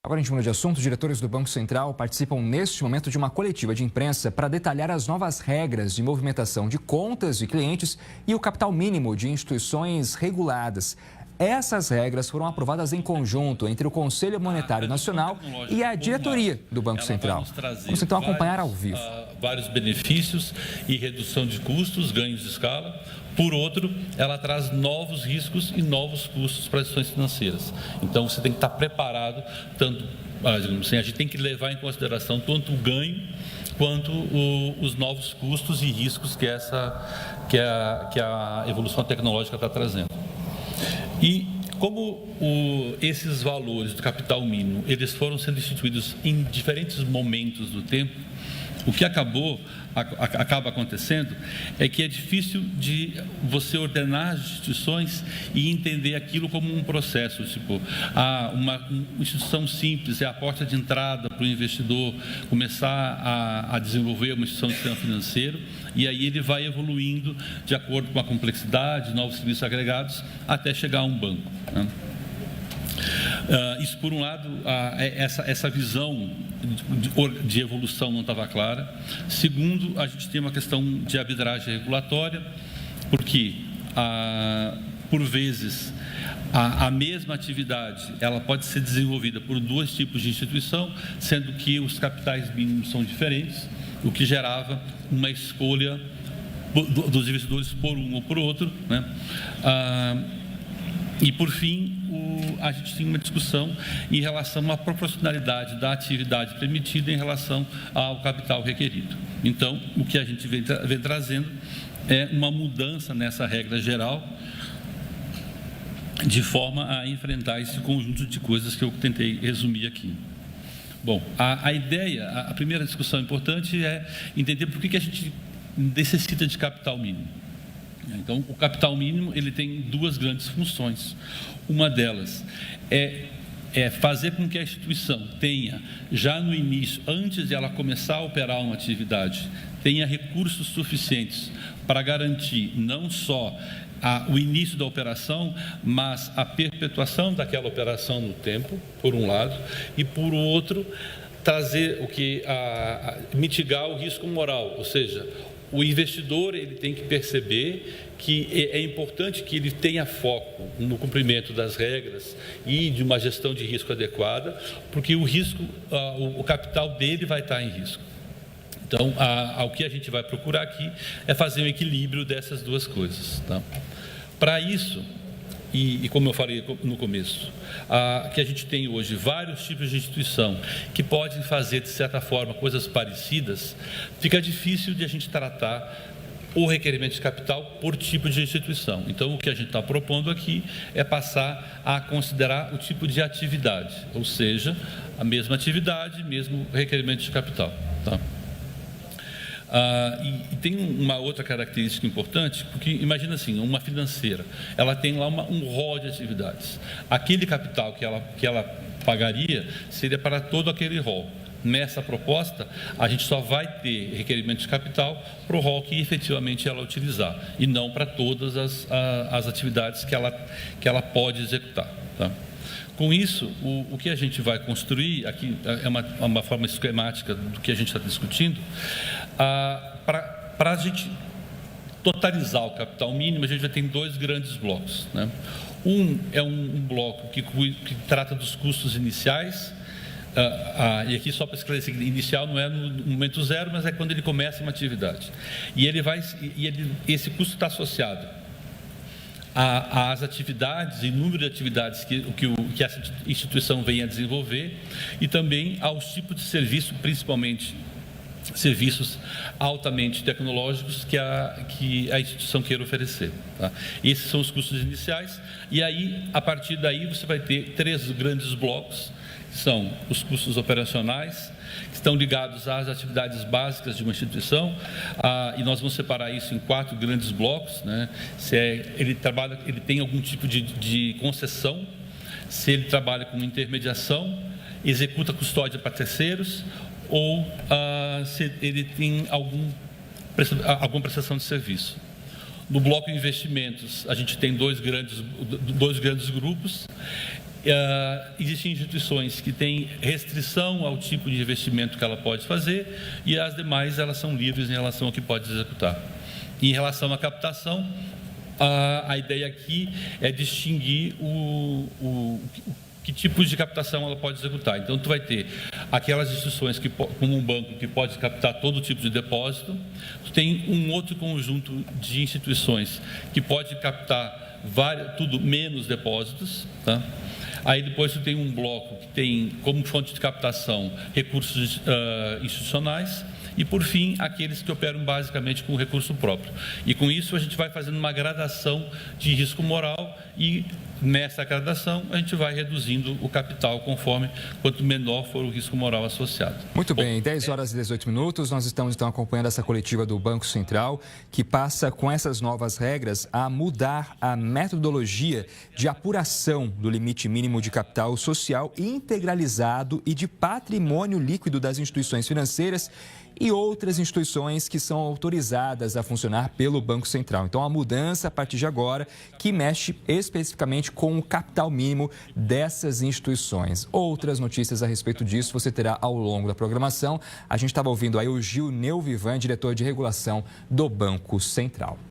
Agora, a gente muda de assunto. Os diretores do Banco Central participam neste momento de uma coletiva de imprensa para detalhar as novas regras de movimentação de contas de clientes e o capital mínimo de instituições reguladas. Essas regras foram aprovadas em conjunto entre o Conselho Monetário Nacional e a diretoria do Banco Central. Vamos então acompanhar ao vivo. Vários benefícios e redução de custos, ganhos de escala. Por outro, ela traz novos riscos e novos custos para as instituições financeiras. Então, você tem que estar preparado, tanto, digamos assim, a gente tem que levar em consideração tanto o ganho quanto os novos custos e riscos que a evolução tecnológica está trazendo. E como esses valores do capital mínimo, eles foram sendo instituídos em diferentes momentos do tempo, o que acaba acontecendo é que é difícil de você ordenar as instituições e entender aquilo como um processo, tipo, uma instituição simples é a porta de entrada para o investidor começar a desenvolver uma instituição de sistema financeiro, e aí ele vai evoluindo de acordo com a complexidade, novos serviços agregados, até chegar a um banco, né? Isso, por um lado, essa visão de evolução não estava clara. Segundo, a gente tem uma questão de arbitragem regulatória, porque, por vezes, a mesma atividade ela pode ser desenvolvida por dois tipos de instituição, sendo que os capitais mínimos são diferentes, o que gerava uma escolha dos investidores por um ou por outro, né? E, por fim, a gente tem uma discussão em relação à proporcionalidade da atividade permitida em relação ao capital requerido. Então, o que a gente vem trazendo é uma mudança nessa regra geral, de forma a enfrentar esse conjunto de coisas que eu tentei resumir aqui. Bom, a ideia, a primeira discussão importante é entender por que a gente necessita de capital mínimo. Então, o capital mínimo ele tem duas grandes funções. Uma delas é fazer com que a instituição tenha, já no início, antes de ela começar a operar uma atividade, tenha recursos suficientes para garantir não só o início da operação, mas a perpetuação daquela operação no tempo, por um lado, e por outro, trazer mitigar o risco moral, ou seja, o investidor ele tem que perceber que é importante que ele tenha foco no cumprimento das regras e de uma gestão de risco adequada, porque o risco, o capital dele vai estar em risco. Então, o que a gente vai procurar aqui é fazer um equilíbrio dessas duas coisas, tá? Para isso, e como eu falei no começo, que a gente tem hoje vários tipos de instituição que podem fazer, de certa forma, coisas parecidas, fica difícil de a gente tratar o requerimento de capital por tipo de instituição. Então, o que a gente está propondo aqui é passar a considerar o tipo de atividade, ou seja, a mesma atividade, mesmo requerimento de capital, tá? E tem uma outra característica importante, porque imagina assim, uma financeira, ela tem lá um rol de atividades. Aquele capital que ela pagaria seria para todo aquele rol. Nessa proposta, a gente só vai ter requerimento de capital para o rol que efetivamente ela utilizar, e não para todas as atividades que ela pode executar, tá? Com isso, o que a gente vai construir, aqui é uma forma esquemática do que a gente está discutindo, para a gente totalizar o capital mínimo, a gente já tem dois grandes blocos, né? Um é um bloco que trata dos custos iniciais, e aqui só para esclarecer, inicial não é no momento zero, mas é quando ele começa uma atividade. E esse custo está associado às atividades e número de atividades que essa instituição vem a desenvolver, e também aos tipos de serviço, principalmente serviços altamente tecnológicos que a instituição queira oferecer, tá? Esses são os custos iniciais, e aí, a partir daí, você vai ter três grandes blocos, que são os custos operacionais, que estão ligados às atividades básicas de uma instituição, e nós vamos separar isso em 4 grandes blocos, né? Se ele tem algum tipo de concessão, se ele trabalha com intermediação, executa custódia para terceiros, ou se ele tem alguma prestação de serviço. No bloco de investimentos, a gente tem dois grandes grupos. Existem instituições que têm restrição ao tipo de investimento que ela pode fazer e as demais elas são livres em relação ao que pode executar. Em relação à captação, a ideia aqui é distinguir que tipos de captação ela pode executar. Então, tu vai ter aquelas instituições, como um banco, que pode captar todo tipo de depósito. Tu tem um outro conjunto de instituições que pode captar tudo menos depósitos, tá? Aí depois tu tem um bloco que tem como fonte de captação recursos institucionais e, por fim, aqueles que operam basicamente com recurso próprio. E com isso a gente vai fazendo uma gradação de risco moral e nessa gradação a gente vai reduzindo o capital conforme quanto menor for o risco moral associado. Muito bem, 10 horas e 18 minutos, nós estamos então acompanhando essa coletiva do Banco Central que passa com essas novas regras a mudar a metodologia de apuração do limite mínimo de capital social integralizado e de patrimônio líquido das instituições financeiras e outras instituições que são autorizadas a funcionar pelo Banco Central. Então, a mudança a partir de agora que mexe especificamente com o capital mínimo dessas instituições. Outras notícias a respeito disso você terá ao longo da programação. A gente estava ouvindo aí o Gil Neuvivan, diretor de regulação do Banco Central.